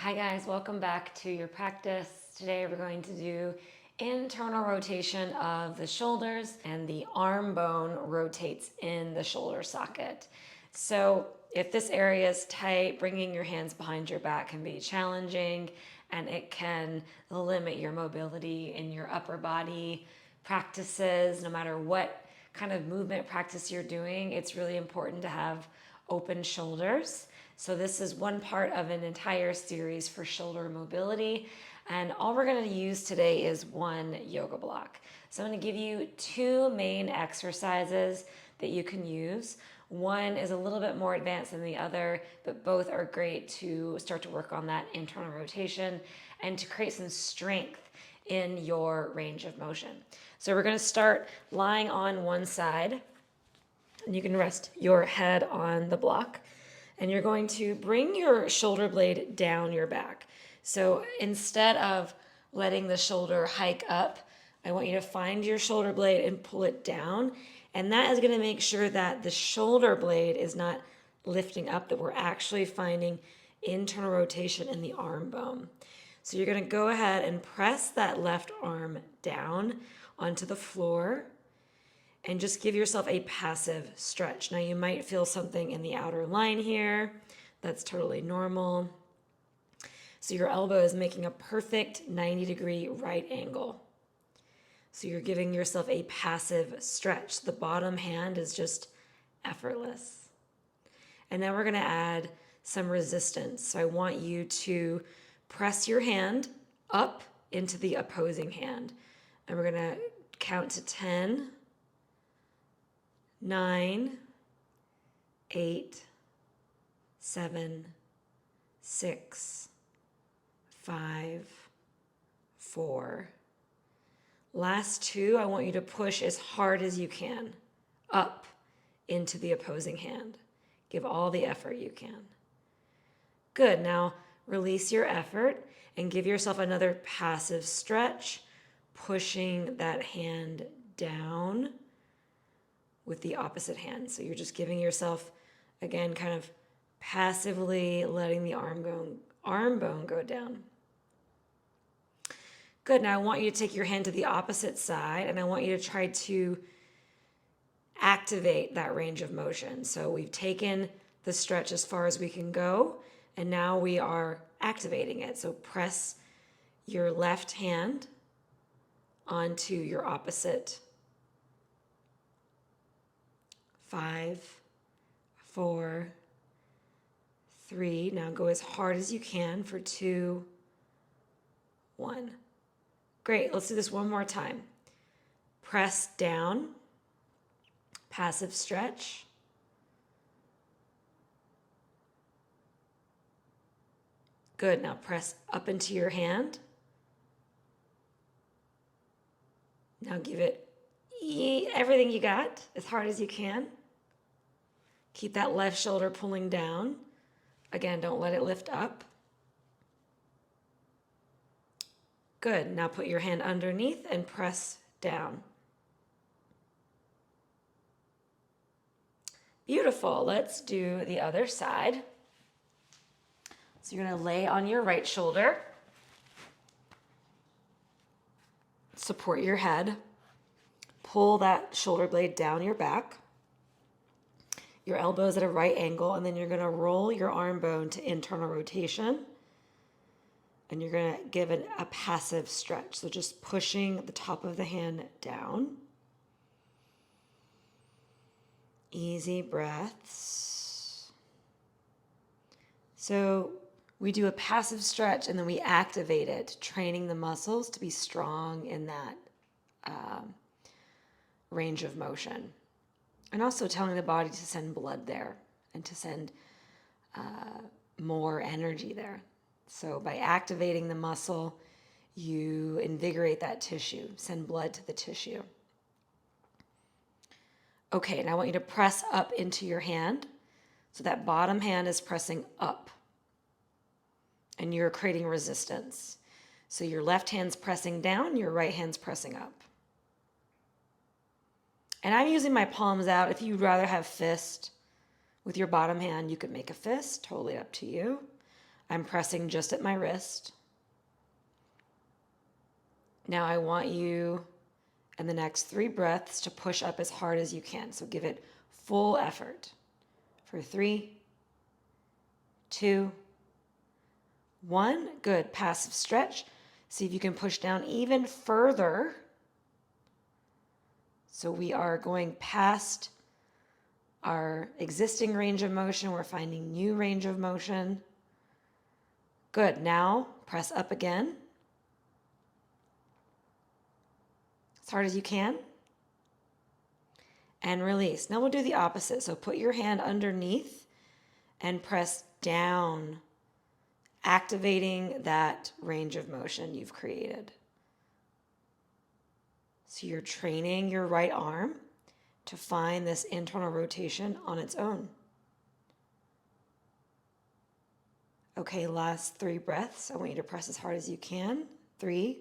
Hi guys, welcome back to your practice. Today we're going to do internal rotation of the shoulders, and the arm bone rotates in the shoulder socket. So if this area is tight, bringing your hands behind your back can be challenging, and it can limit your mobility in your upper body practices. No matter what kind of movement practice you're doing, it's really important to have open shoulders. So this is one part of an entire series for shoulder mobility. And all we're going to use today is one yoga block. So I'm going to give you two main exercises that you can use. One is a little bit more advanced than the other, but both are great to start to work on that internal rotation and to create some strength in your range of motion. So we're going to start lying on one side, and you can rest your head on the block. And you're going to bring your shoulder blade down your back. So instead of letting the shoulder hike up, I want you to find your shoulder blade and pull it down. And that is going to make sure that the shoulder blade is not lifting up, that we're actually finding internal rotation in the arm bone. So you're going to go ahead and press that left arm down onto the floor and just give yourself a passive stretch. Now you might feel something in the outer line here. That's totally normal. So your elbow is making a perfect 90-degree right angle. So you're giving yourself a passive stretch. The bottom hand is just effortless. And now we're going to add some resistance. So I want you to press your hand up into the opposing hand. And we're going to count to 10, 9, 8, 7, 6, 5, 4. Last two, I want you to push as hard as you can up into the opposing hand. Give all the effort you can. Good. Now release your effort and give yourself another passive stretch, pushing that hand down with the opposite hand. So you're just giving yourself, again, kind of passively letting the arm bone go down. Good. Now I want you to take your hand to the opposite side, and I want you to try to activate that range of motion. So we've taken the stretch as far as we can go, and now we are activating it. So press your left hand onto your opposite. 5, 4, 3. Now go as hard as you can for 2, 1. Great. Let's do this one more time. Press down, passive stretch. Good. Now press up into your hand. Now give it everything you got, as hard as you can. Keep that left shoulder pulling down. Again, don't let it lift up. Good. Now put your hand underneath and press down. Beautiful. Let's do the other side. So you're going to lay on your right shoulder. Support your head. Pull that shoulder blade down your back. Your elbows at a right angle, and then you're going to roll your arm bone to internal rotation. And you're going to give it a passive stretch. So just pushing the top of the hand down. Easy breaths. So we do a passive stretch and then we activate it, training the muscles to be strong in that range of motion. And also telling the body to send blood there and to send more energy there. So by activating the muscle, you invigorate that tissue, send blood to the tissue. Okay, now I want you to press up into your hand. So that bottom hand is pressing up. And you're creating resistance. So your left hand's pressing down, your right hand's pressing up. And I'm using my palms out. If you'd rather have fist with your bottom hand, you could make a fist, totally up to you. I'm pressing just at my wrist. Now I want you in the next 3 breaths to push up as hard as you can. So give it full effort. For 3, 2, 1. Good. Passive stretch. See if you can push down even further. So we are going past our existing range of motion. We're finding new range of motion. Good. Now press up again. As hard as you can. And release. Now we'll do the opposite. So put your hand underneath and press down, activating that range of motion you've created. So you're training your right arm to find this internal rotation on its own. Okay, last 3 breaths. I want you to press as hard as you can. 3,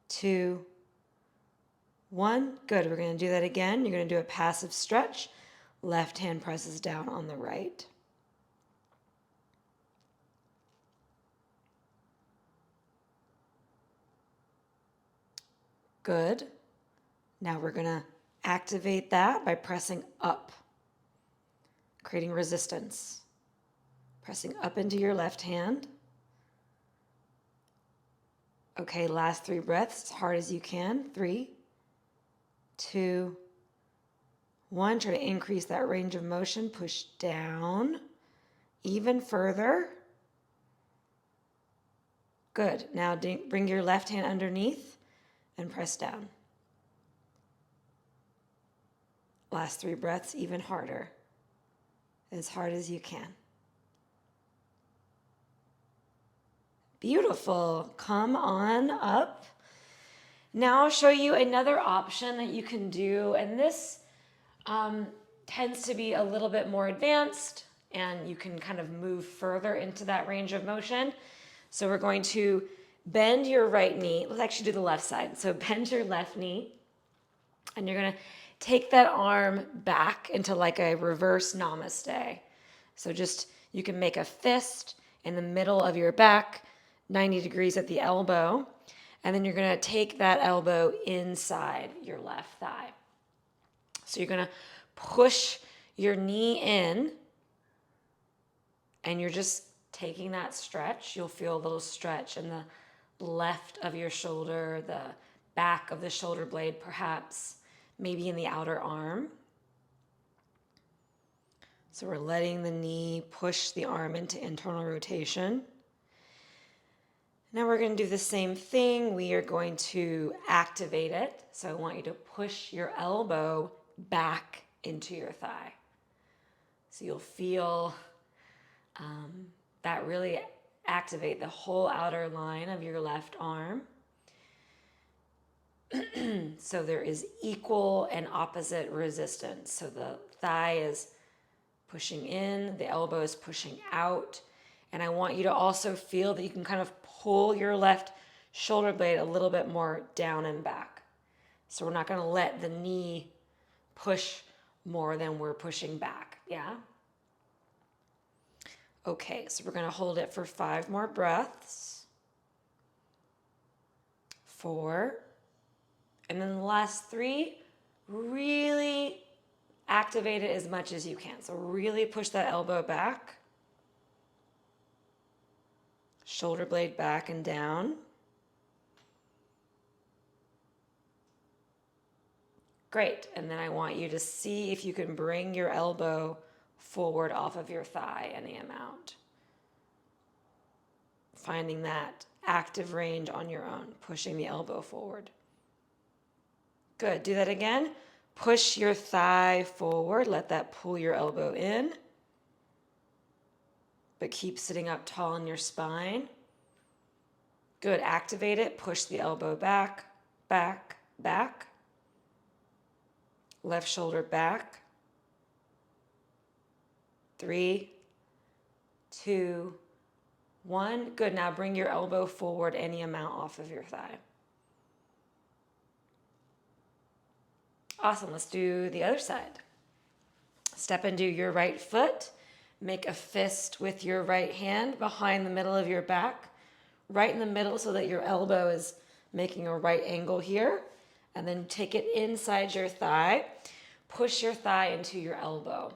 2, 1. Good. We're going to do that again. You're going to do a passive stretch. Left hand presses down on the right. Good. Now we're going to activate that by pressing up, creating resistance. Pressing up into your left hand. Okay, last 3 breaths, as hard as you can. 3, 2, 1. Try to increase that range of motion. Push down even further. Good. Now bring your left hand underneath and press down. Last 3 breaths, even harder. As hard as you can. Beautiful. Come on up. Now I'll show you another option that you can do, and this tends to be a little bit more advanced, and you can kind of move further into that range of motion. So we're going to bend your right knee. Let's actually do the left side. So bend your left knee, and you're going to take that arm back into like a reverse namaste. So just, you can make a fist in the middle of your back, 90 degrees at the elbow. And then you're going to take that elbow inside your left thigh. So you're going to push your knee in, and you're just taking that stretch. You'll feel a little stretch in the left of your shoulder, the back of the shoulder blade, perhaps, maybe in the outer arm. So we're letting the knee push the arm into internal rotation. Now we're going to do the same thing. We are going to activate it. So I want you to push your elbow back into your thigh. So you'll feel that really activate the whole outer line of your left arm. So there is equal and opposite resistance. So the thigh is pushing in, the elbow is pushing out. And I want you to also feel that you can kind of pull your left shoulder blade a little bit more down and back. So we're not going to let the knee push more than we're pushing back. Yeah? Okay, so we're going to hold it for 5 more breaths. 4. And then the last 3, really activate it as much as you can. So really push that elbow back. Shoulder blade back and down. Great. And then I want you to see if you can bring your elbow forward off of your thigh any amount. Finding that active range on your own, pushing the elbow forward. Good. Do that again. Push your thigh forward. Let that pull your elbow in. But keep sitting up tall in your spine. Good. Activate it. Push the elbow back, back, back. Left shoulder back. 3, 2, 1. Good. Now bring your elbow forward any amount off of your thigh. Awesome. Let's do the other side. Step into your right foot. Make a fist with your right hand behind the middle of your back, right in the middle so that your elbow is making a right angle here. And then take it inside your thigh. Push your thigh into your elbow.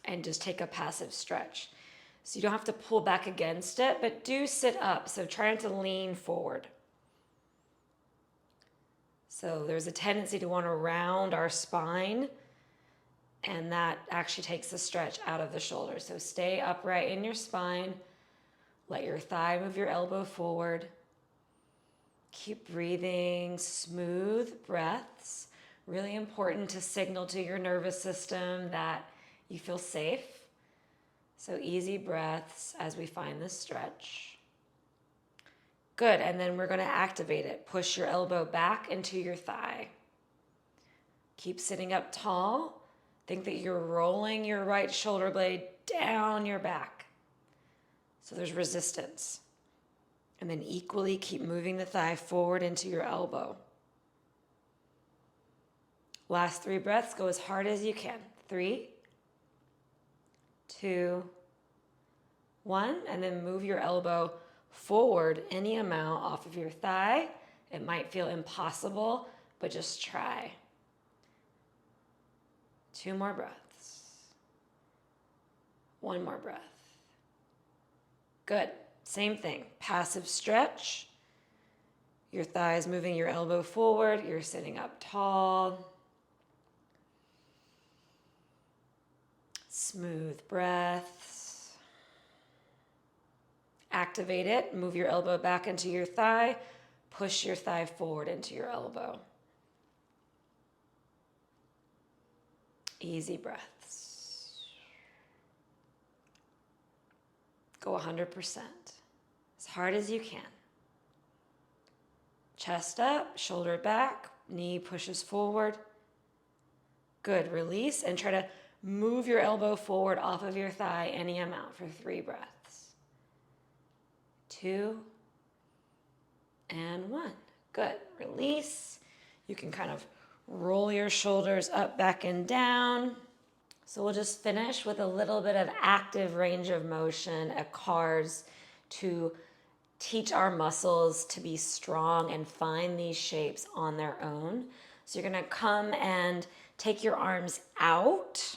And just take a passive stretch. So you don't have to pull back against it, but do sit up. So try not to lean forward. So there's a tendency to want to round our spine, and that actually takes the stretch out of the shoulder. So stay upright in your spine. Let your thigh move your elbow forward. Keep breathing, smooth breaths. Really important to signal to your nervous system that you feel safe. So easy breaths as we find this stretch. Good, and then we're going to activate it. Push your elbow back into your thigh. Keep sitting up tall. Think that you're rolling your right shoulder blade down your back. So there's resistance. And then equally keep moving the thigh forward into your elbow. Last 3 breaths, go as hard as you can. 3, 2, 1, and then move your elbow forward any amount off of your thigh. It might feel impossible, but just try. 2 more breaths. 1 more breath. Good. Same thing. Passive stretch. Your thigh is moving your elbow forward. You're sitting up tall. Smooth breaths. Activate it. Move your elbow back into your thigh. Push your thigh forward into your elbow. Easy breaths. Go 100%. As hard as you can. Chest up, shoulder back, knee pushes forward. Good. Release and try to move your elbow forward off of your thigh any amount for 3 breaths. 2 and 1. Good. Release. You can kind of roll your shoulders up, back, and down. So we'll just finish with a little bit of active range of motion at CARS to teach our muscles to be strong and find these shapes on their own. So you're going to come and take your arms out.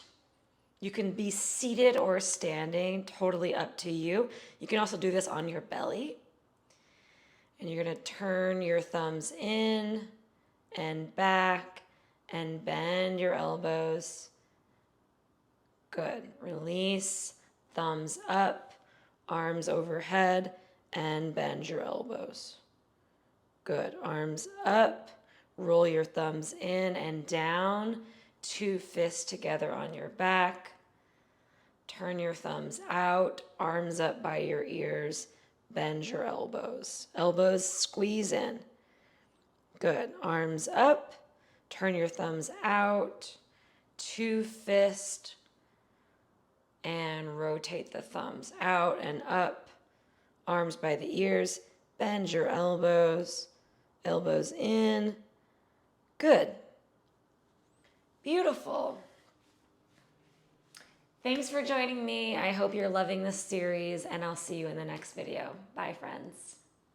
You can be seated or standing, totally up to you. You can also do this on your belly. And you're going to turn your thumbs in and back and bend your elbows. Good. Release, thumbs up, arms overhead, and bend your elbows. Good. Arms up, roll your thumbs in and down, 2 fists together on your back. Turn your thumbs out, arms up by your ears, bend your elbows. Elbows squeeze in. Good. Arms up, turn your thumbs out, 2 fists, and rotate the thumbs out and up. Arms by the ears, bend your elbows, elbows in. Good. Beautiful. Thanks for joining me. I hope you're loving this series, and I'll see you in the next video. Bye, friends.